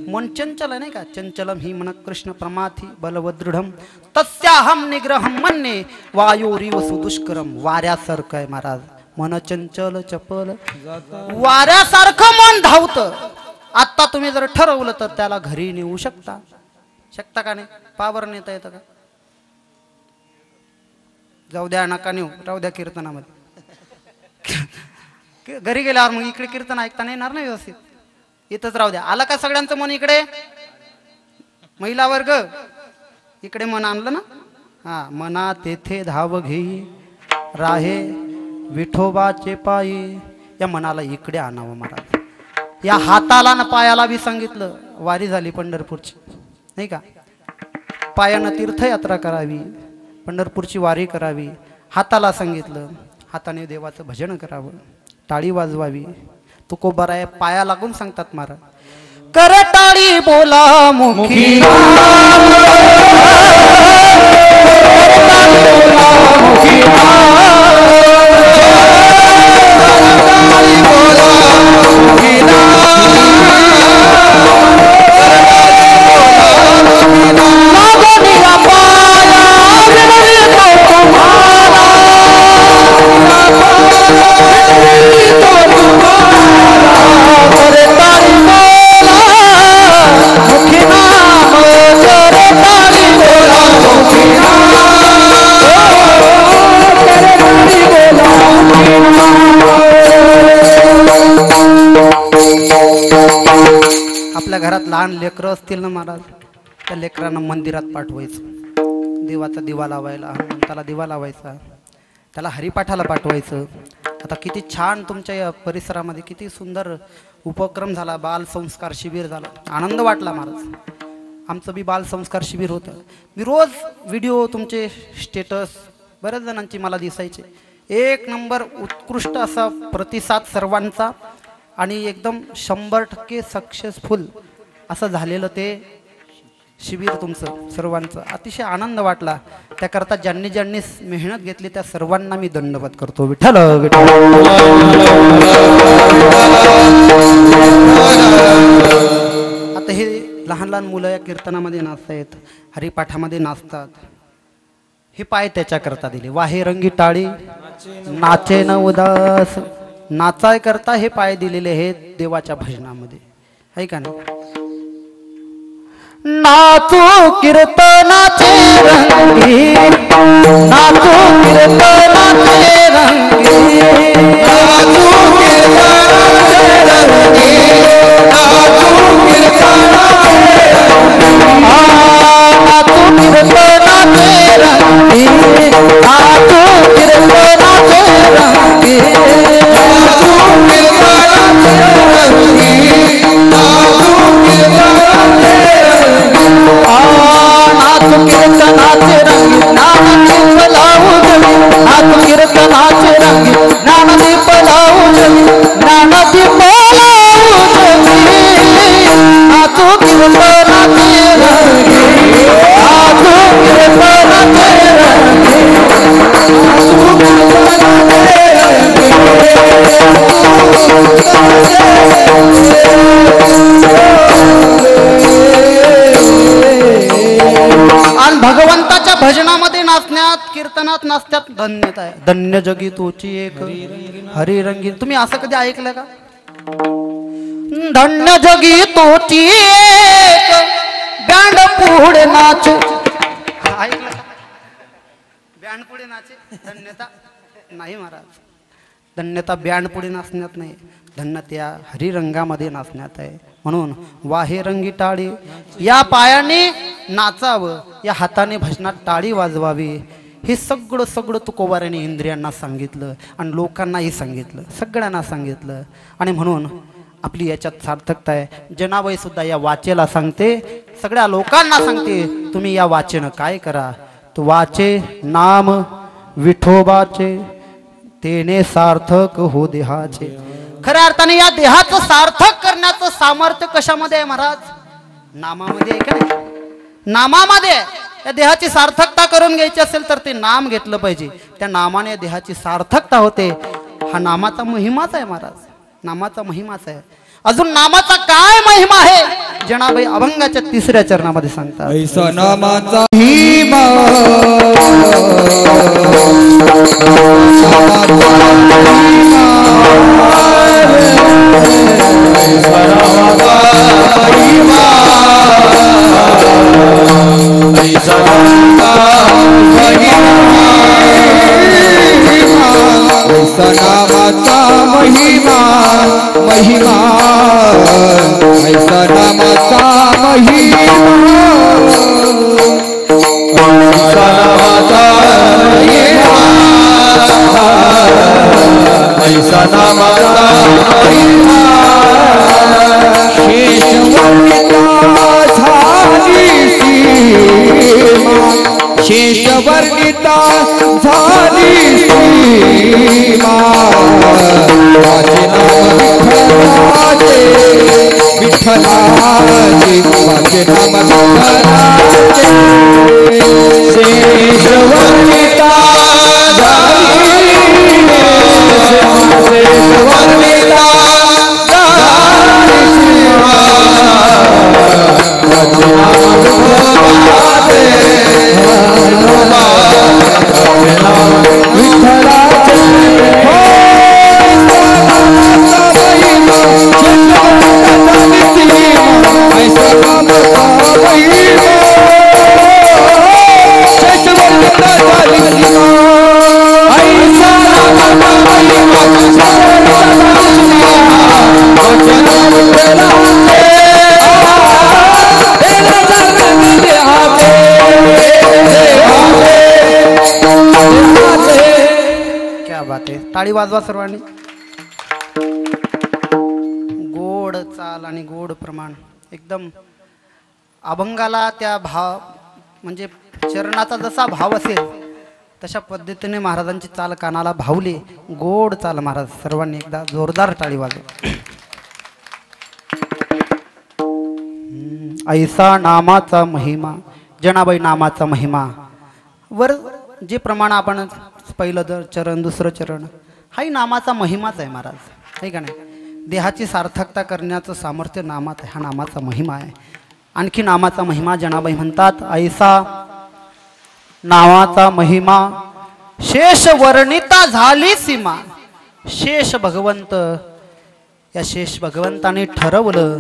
मन चंचल आहे नाही का. चंचलम ही मन कृष्ण प्रमाथी बलवदृढम तस्याहम निग्रहम मन्ये वायोरीव सुदुष्करम. वाऱ्यासारखं आहे महाराज मन चंचल चपल. वाऱ्यासारखं मन धावतं. आता तुम्ही जर ठरवलं तर त्याला घरी नेऊ शकता. शकता का नाही? पावर नेता येतं का? जाऊ द्या नका नेऊ, राहू द्या कीर्तनामध्ये. घरी गेल्यावर मग इकडे कीर्तन ऐकता येणार नाही व्यवस्थित. इथंच राहू द्या. आलं का सगळ्यांचं मन इकडे? महिला वर्ग इकडे मन आणलं ना. हा, मना तेथे धाव घेई राहे विठोबाचे पायी. या मनाला इकडे आणावं महाराज. या हाताला ना पायाला बी सांगितलं वारी झाली पंढरपूरची नाही का. पायानं तीर्थयात्रा करावी, पंढरपूरची वारी करावी. हाताला सांगितलं हाताने देवाचं भजन करावं, टाळी वाजवावी. तुकोबाराय पाया लागून सांगतात महाराज, कर टाळी बोला मुखी आपल्या घरात लहान लेकरं असतील ना महाराज, त्या लेकरांना मंदिरात पाठवायचं, देवाचा दिवा लावायला, हनुमंताला दिवा लावायचा, त्याला हरिपाठाला पाठवायचं. आता किती छान तुमच्या या परिसरामध्ये किती सुंदर उपक्रम झाला. बाल संस्कार शिबिर झालं, आनंद वाटला महाराज. आमचं बी बाल संस्कार शिबिर होतं. मी रोज व्हिडिओ तुमचे स्टेटस बऱ्याच जणांची मला दिसायचे. एक नंबर उत्कृष्ट असा प्रतिसाद सर्वांचा आणि एकदम 100% सक्सेसफुल असं झालेलं ते शिबिर तुमचं सर्वांचं. अतिशय आनंद वाटला. त्याकरता ज्यांनी ज्यांनी मेहनत घेतली त्या सर्वांना मी दंडवत करतो. विठ्ठल विठ्ठल. आता हे लहान लहान मुलं या कीर्तनामध्ये नाचतायत, हरिपाठामध्ये नाचतात. हे पाय त्याच्याकरता दिले. वाहे रंगी टाळी नाचे न उदास. नाचाय करता हे पाय दिलेले आहेत देवाच्या भजनामध्ये, आहे का नाही. नाचो कीर्तनाचे रंगी, नाचो कीर्तनाचे रंगी, नाचो कीर्तनाचे रंगी, नाचो कीर्तनाचे रंगी, नाचो कीर्तनाचे रंगी, नाचो कीर्तनाचे रंगी, नाच कीर्तनाचे रंगी, नाच लावू गवी, नाच नाचतात नाचतात धन्यता आहे. धन्य जगी तोची एक हरी रंगीन. तुम्ही असं कधी ऐकलं का? धन्य जगी तोची एक बँड पुढे नाचे. ऐकलं का? बँड पुढे नाचे धन्यता नाही महाराज. धन्यता बँड पुढे नाचण्यात नाही, धन्यता हरिरंगामध्ये नाचण्यात आहे. म्हणून वाहे रंगी टाळी, या पायाने नाचावं, या हाताने भजनात टाळी वाजवावी. हे सगळं सगळं तुकोबाराने इंद्रियांना सांगितलं आणि लोकांनाही सांगितलं, सगळ्यांना सांगितलं. आणि म्हणून आपली याच्यात सार्थकता आहे. जनाबाई सुद्धा या वाचेला सांगते, सगळ्या लोकांना सांगते, तुम्ही या वाचेनं काय करा. तो वाचे नाम विठोबाचे, तेने सार्थक हो देहाचे. खऱ्या अर्थाने या देहाचं सार्थक करण्याचं सामर्थ्य कशामध्ये आहे महाराज? नामामध्ये आहे का नाही? नामामध्ये. या देहाची सार्थकता करून घ्यायची असेल तर ते नाम घेतलं पाहिजे. त्या नामाने देहाची सार्थकता होते. हा नामाचा महिमाच आहे महाराज, नामाचा महिमाच आहे. अजून नामाचा काय महिमा आहे जनाबाई अभंगाच्या 3ऱ्या चरणामध्ये सांगतात. ऐसा नामाचा महिमा, नामाचा महिमा, महिमा ऐसा नामाचा महिमा, ऐसा नामाचा महिमा, ऐसा नामाचा महिमा. शेषवर्णिता झाली सीमा, वाचे नाम विठ्ठलाचे, विठ्ठलाचे, वाचे नाम विठ्ठलाचे. शेषवर्णिता झाली, शेषवर्णिता झाली सीमा, वाचे नाम विठ्ठलाचे, विठ्ठलाचे. टाळी वाजवा सर्वांनी. गोड चाल आणि गोड प्रमाण एकदम अभंगाला त्या भाव म्हणजे चरणाचा जसा भाव असेल तशा पद्धतीने महाराजांची चाल कानाला भावली. गोड चाल महाराज. सर्वांनी एकदा जोरदार टाळी वाजवा. ऐसा नामाचा महिमा, जनाबाई नामाचा महिमा. वर जे प्रमाण आपण पहिलं चरण दुसरं चरण, हाही नामाचा महिमाच आहे महाराज, आहे का नाही? देहाची सार्थकता करण्याचं सामर्थ्य नामात आहे, हा नामाचा महिमा आहे. आणखी नामाचा महिमा जनाबाई म्हणतात, ऐसा नावाचा महिमा शेष वर्णिता झाली सीमा. शेष भगवंत, या शेष भगवंताने ठरवलं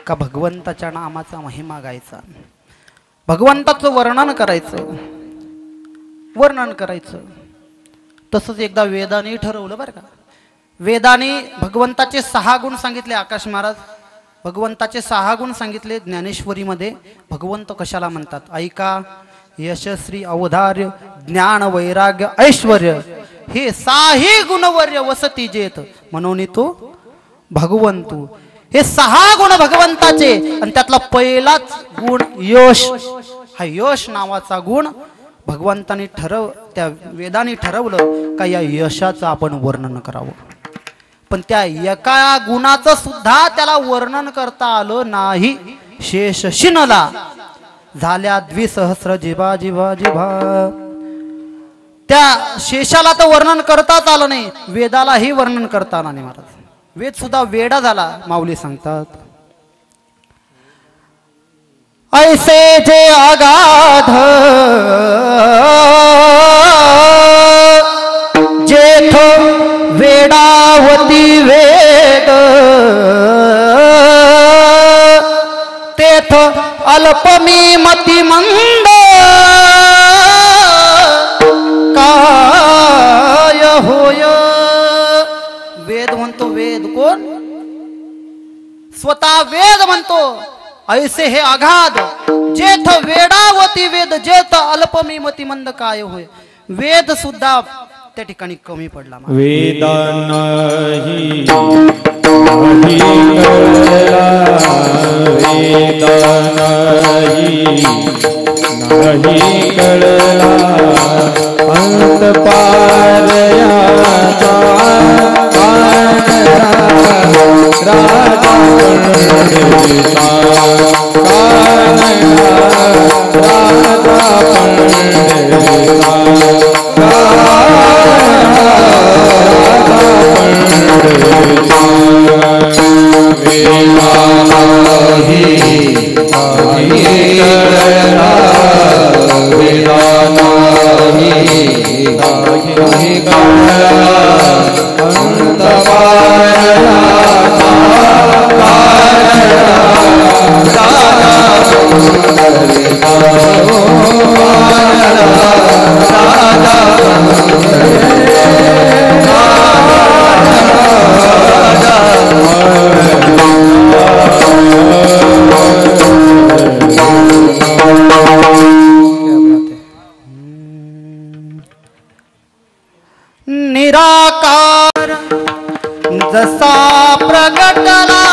का भगवंताच्या नामाचा महिमा गायचा, भगवंताचं वर्णन करायचं, वर्णन करायचं. तसंच एकदा वेदाने ठरवलं बरं का. वेदाने भगवंताचे 6 गुण सांगितले. आकाश महाराज भगवंताचे 6 गुण सांगितले ज्ञानेश्वरीमध्ये. भगवंत कशाला म्हणतात ऐका. यशस्वी अवधार्य ज्ञान वैराग्य ऐश्वर्य हे 6 गुणवर्य वसती जेत म्हणून तो भगवंतू. हे 6 गुण भगवंताचे आणि त्यातला पहिलाच गुण यश. हा यश नावाचा गुण भगवंताने त्या वेदाने ठरवलं का या यशाचं आपण वर्णन करावं. पण त्या एका गुणाचं सुद्धा त्याला वर्णन करता आलं नाही. शेष शिनला झाल्या 2,000 जिभा जिभा जिभा. त्या शेषाला तर वर्णन करताच आलं नाही, वेदालाही वर्णन करता आलं नाही महाराज. वेद सुद्धा वेडा झाला. माऊली सांगतात, ऐसे जे अगाध वेडावती वेद तेथ अल्पमी मती मंद काय होय. वेद म्हणतो, वेद कोण? स्वतः वेद म्हणतो ऐसे हे अगाध जेथ वेडावती वेद जेथ अल्पमी मती मंद काय होय. वेद सुद्धा त्या ठिकाणी कमी पडला. वेदा नाही नाही कळला अंत पारयाचा राजा पंडिता निराकार जसा प्रगटला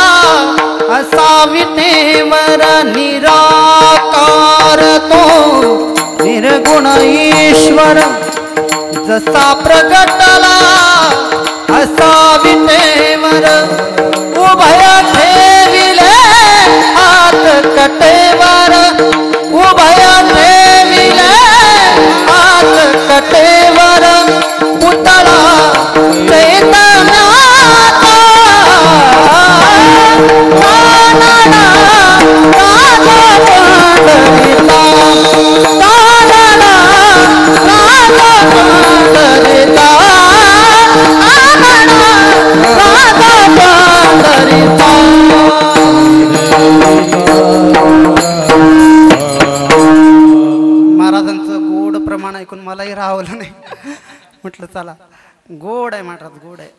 असा विटेवर निराकार तो निर्गुण ईश्वर जसा प्रगटला असा विटेवर उभय ठेविले हात कटेवर उभय ठेविले हात कटेवर पुतळा चैतन्याचा कानडा राजा पंढरीचा कानडा राजा पंढरीचा कानडा राजा पंढरीचा. महाराजांचं गोड प्रमाण ऐकून मलाही राहवलं नाही. म्हटलं चला गोड आहे महाराज, गोड आहे.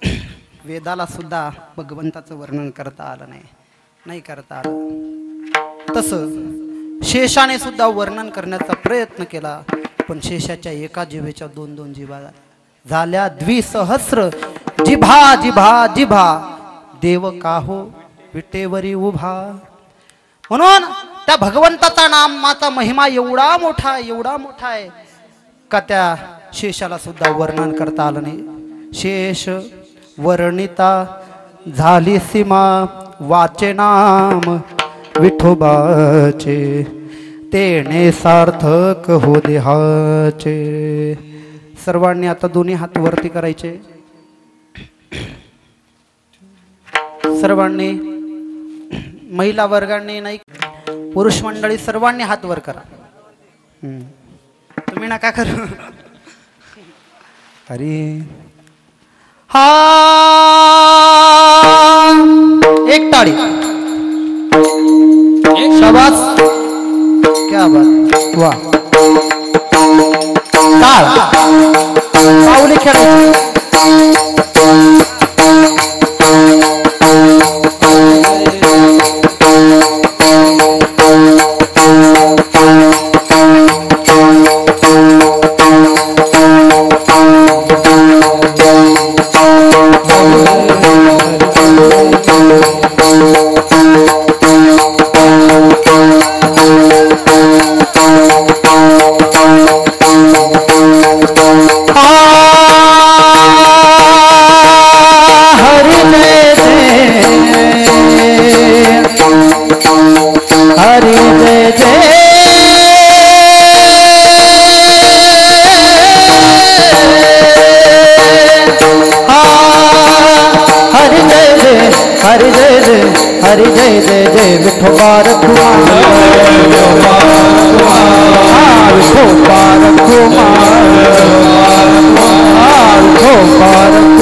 वेदाला सुद्धा भगवंताचं वर्णन करता आलं नाही करता आलं. तसं शेषाने सुद्धा वर्णन करण्याचा प्रयत्न केला, पण शेषाच्या एका जिभेच्या दोन दोन जिभा झाल्या द्विसहस्र जिभा जिभा जिभा देव काहो विटेवरी उभा. म्हणून त्या भगवंताचा नामाचा महिमा एवढा मोठा आहे का त्या शेषाला सुद्धा वर्णन करता आलं नाही. शेष वर्णिता झाली सीमा वाचे नाम विठोबाचे तेने सार्थक हो देहाचे. सर्वांनी आता दोन्ही हात वरती करायचे. सर्वांनी, महिला वर्गांनी नाही, पुरुष मंडळी सर्वांनी हात वर करा. तुम्ही नका करू. अरे हा एक टाळी. शाबास, क्या बात, वाह. टाळ पाऊली खेळायची. हरि जय जय हरि जय जय जय विठो बारक विठो बारक विठो बारक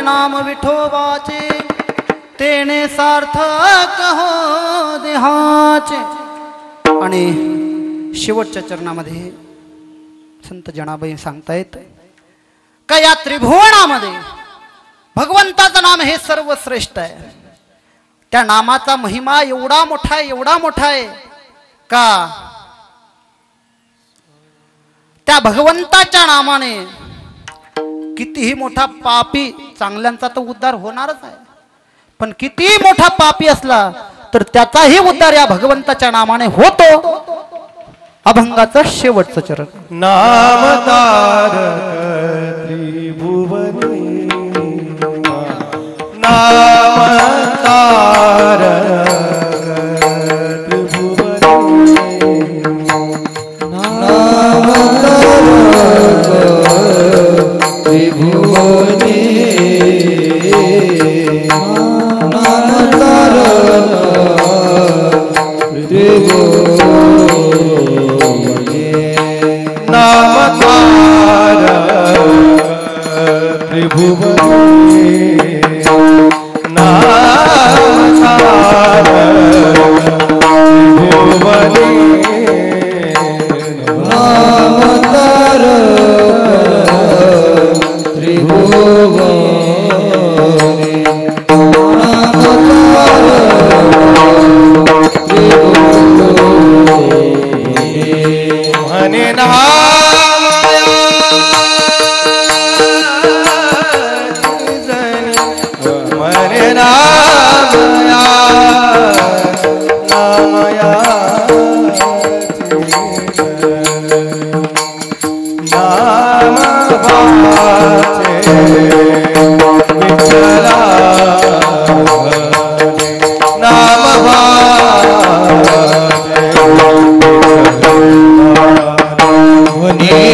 नाम विठोबाचे तेने सार्थक हो देहाचे. आणि शेवटच्या चरणामध्ये संत जनाबाई सांगतायत का या त्रिभुवनामध्ये भगवंताचं नाम हे सर्वश्रेष्ठ आहे. त्या नामाचा महिमा एवढा मोठा आहे, एवढा मोठा आहे का त्या भगवंताच्या नामाने कितीही मोठा पापी, चांगल्यांचा तर उद्धार होणारच आहे, पण कितीही मोठा पापी असला तर त्याचाही उद्धार या भगवंताच्या नामाने होतो. अभंगाचं शेवटचं चरण. नाम तारक त्रिभुवनी, नाम तारक त्रिभुवनी, नाम तारक त्रिभुवनी, नाम तारक त्रिभुवनी, नाम तारक त्रिभुवनी, नाम तारक त्रिभुवनी, नाम तारक त्रिभुवनी, नाम तारक त्रिभुवनी. म्हणे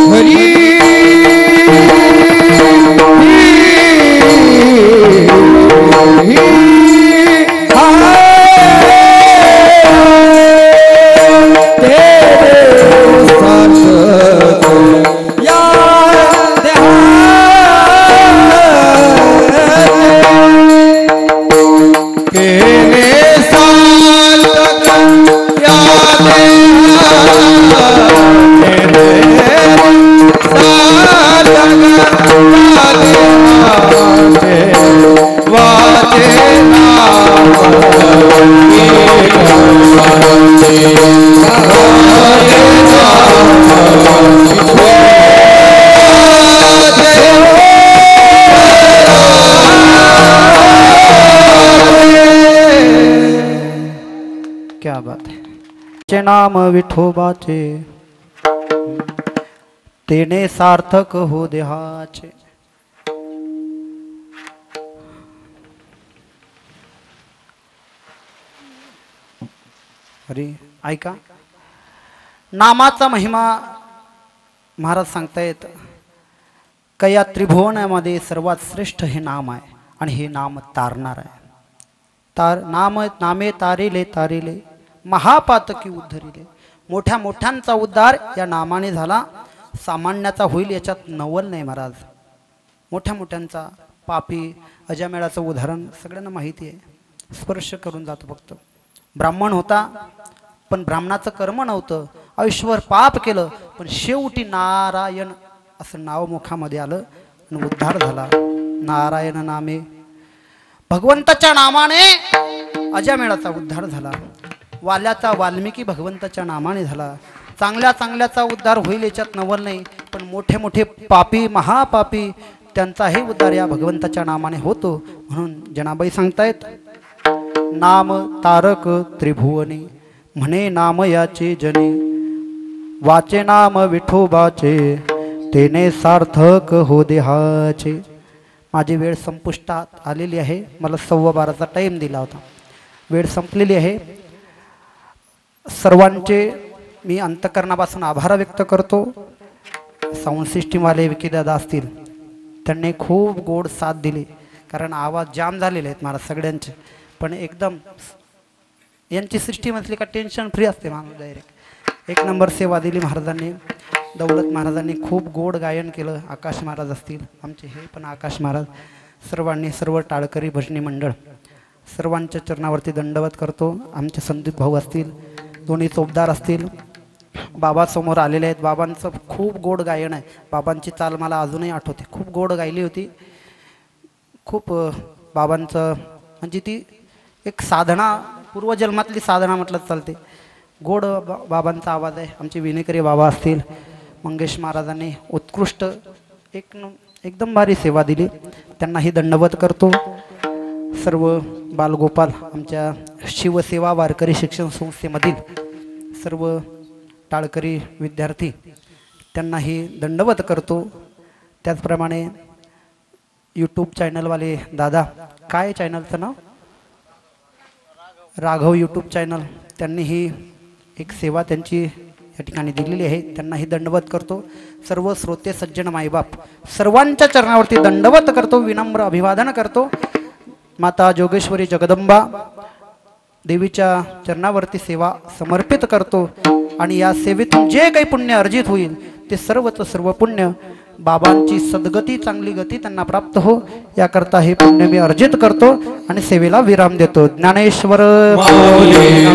हरी नाम विठोबाचे तेने सार्थक हो देहाचे. अरे ऐका, नामाचा महिमा महाराज सांगतायत का या त्रिभुवनामध्ये सर्वात श्रेष्ठ हे नाम आहे आणि हे नाम तारणार आहे. नामे तारिले तारिले महापातकी उद्धरिले. मोठ्या मोठ्यांचा उद्धार या नामाने झाला, सामान्याचा होईल याच्यात नवल नाही महाराज. मोठ्या मोठ्यांचा पापी अजामेळाचं उदाहरण सगळ्यांना माहिती आहे, स्पर्श करून जातो फक्त. ब्राह्मण होता पण ब्राह्मणाचं कर्म नव्हतं, आयुष्यभर पाप केलं, पण शेवटी नारायण असं नाव मुखामध्ये आलं आणि उद्धार झाला. नारायण नामे, भगवंताच्या नामाने अजामेळाचा उद्धार झाला. वाल्याचा वाल्मिकी भगवंताच्या नामाने झाला. चांगल्या चांगल्याचा उद्धार होईल याच्यात नवल नाही, पण मोठे मोठे पापी महापापी त्यांचाही उद्धार या भगवंताच्या नामाने होतो. म्हणून जनाबाई सांगतायत, नाम तारक त्रिभुवनी म्हणे नाम याचे जनी, वाचे नाम विठोबाचे तेने सार्थक हो देहाचे. माझी वेळ संपुष्टात आलेली आहे, मला 12:15चा टाईम दिला होता, वेळ संपलेली आहे. सर्वांचे मी अंतकरणापासून आभार व्यक्त करतो. साऊंड सिस्टीमवाले विकीदादा असतील, त्यांनी खूप गोड साथ दिली, कारण आवाज जाम झालेले आहेत महाराज सगळ्यांचे. पण एकदम यांची सिस्टीम असली का टेन्शन फ्री असते माणूस डायरेक्ट. एक नंबर सेवा दिली महाराजांनी. दौलत महाराजांनी खूप गोड गायन केलं. आकाश महाराज असतील आमचे, हे पण आकाश महाराज, सर्वांनी, सर्व टाळकरी भजनी मंडळ सर्वांच्या चरणावरती दंडवत करतो. आमचे संदीप भाऊ असतील, दोन्ही चोपदार असतील, बाबा समोर आलेले आहेत. बाबांचं खूप गोड गायन आहे. बाबांची चाल मला अजूनही आठवते, खूप गोड गायली होती. खूप बाबांचं म्हणजे ती एक साधना, पूर्वजन्मातली साधना म्हटलं चालते. गोड बाबांचा आवाज आहे. आमचे विनेकरी बाबा असतील, मंगेश महाराजांनी उत्कृष्ट एकदम भारी सेवा दिली, त्यांनाही दंडवत करतो. सर्व बालगोपाल आमच्या शिवसेवा वारकरी शिक्षण संस्थेमधील सर्व टाळकरी विद्यार्थी त्यांनाही दंडवत करतो. त्याचप्रमाणे यूट्यूब चॅनलवाले दादा, काय चॅनलचं नाव? राघव यूट्यूब चॅनल, त्यांनीही एक सेवा त्यांची या ठिकाणी दिलेली आहे, त्यांनाही दंडवत करतो. सर्व श्रोते सज्जन माईबाप सर्वांच्या चरणावरती दंडवत करतो, विनम्र अभिवादन करतो. माता जोगेश्वरी जगदंबा देवीच्या चरणावरती सेवा समर्पित करतो. आणि या सेवेतून जे काही पुण्य अर्जित होईल ते सर्वच सर्व पुण्य बाबांची सद्गती, चांगली गती त्यांना प्राप्त हो, याकरता हे पुण्य मी अर्जित करतो आणि सेवेला विराम देतो. ज्ञानेश्वर माऊली